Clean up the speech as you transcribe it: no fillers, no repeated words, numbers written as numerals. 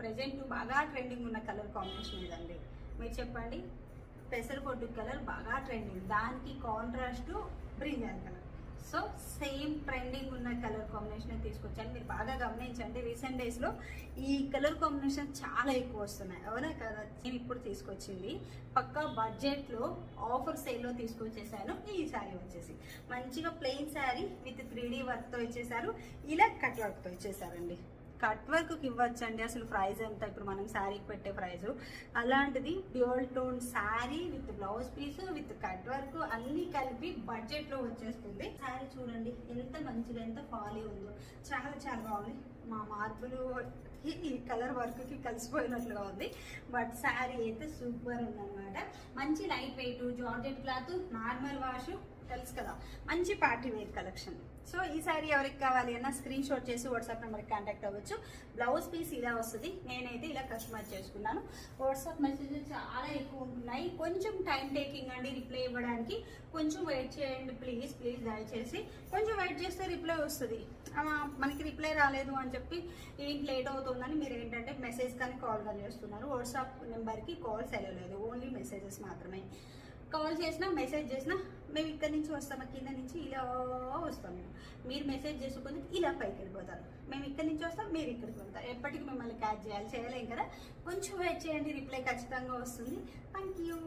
Present బాగా trending ఉన్న colour combination ఇదండి. మీరు చెప్పండి. పెసరపొట్టు కలర్ బాగా ట్రెండింగ్, దానికి contrast brinjal colour. So same trending ఉన్న కలర్ కాంబినేషన్ తీసుకొచ్చాను. మీరు బాగా గమనించండి, రీసెంట్ డేస్లో ఈ కలర్ కాంబినేషన్ చాలా ఎక్కువ వస్తున్నాయి, అవునా కదా. నేను ఇప్పుడు తీసుకొచ్చింది పక్కా బడ్జెట్లో ఆఫర్ సేల్లో తీసుకొచ్చేసాను. ఈ శారీ వచ్చేసి మంచిగా ప్లెయిన్ శారీ విత్ 3D వర్క్తో ఇచ్చేసారు, ఇలా కట్ వర్క్తో ఇచ్చేసారండి. కట్ వర్క్కి ఇవ్వచ్చండి, అసలు ప్రైస్ ఎంత ఇప్పుడు మనం శారీకి పెట్టే ప్రైజు. అలాంటిది dual tone sari with blouse piece with cut work అన్నీ కలిపి బడ్జెట్లో వచ్చేస్తుంది. శారీ చూడండి ఎంత మంచిగా, ఎంత ఫాలీ ఉందో, చాలా చాలా బాగుంది. మా మార్పులు ఈ కలర్ వర్క్కి కలిసిపోయినట్లుగా ఉంది. బట్ శారీ అయితే సూపర్ ఉందన్నమాట. మంచి light weight georgette cloth, normal wash, తెలుసు కదా, మంచి పార్టీ వేర్ కలెక్షన్. సో ఈ సారీ ఎవరికి కావాలి అన్న స్క్రీన్ షాట్ చేసి వాట్సాప్ నెంబర్కి కాంటాక్ట్ అవ్వచ్చు. బ్లౌజ్ పీస్ ఇలా వస్తుంది, నేనైతే ఇలా కస్టమైజ్ చేసుకున్నాను. వాట్సాప్ మెసేజెస్ చాలా ఎక్కువ ఉంటున్నాయి, కొంచెం టైం టేకింగ్ అండి రిప్లై ఇవ్వడానికి. కొంచెం వెయిట్ చేయండి ప్లీజ్ ప్లీజ్, దయచేసి కొంచెం వెయిట్ చేస్తే రిప్లై వస్తుంది. మనకి రిప్లై రాలేదు అని చెప్పి ఏంటి లేట్ అవుతుందని మీరు ఏంటంటే మెసేజ్ కానీ కాల్ కానీ చేస్తున్నారు. వాట్సాప్ నెంబర్కి కాల్స్ వెళ్ళలేదు, ఓన్లీ మెసేజెస్ మాత్రమే. కాల్ చేసినా మెసేజ్ చేసినా మేము ఇక్కడి నుంచి వస్తాము, కింద నుంచి ఇలా వస్తాము. మీరు మెసేజ్ చేసుకుంటే ఇలా పైకి వెళ్ళిపోతారు, మేము ఇక్కడి నుంచి వస్తాం, మీరు ఇక్కడికి వెళ్తారు. ఎప్పటికీ మిమ్మల్ని క్యాచ్ చేయలేం కదా. కొంచెం వెయిట్ చేయండి, రిప్లై ఖచ్చితంగా వస్తుంది. Thank you.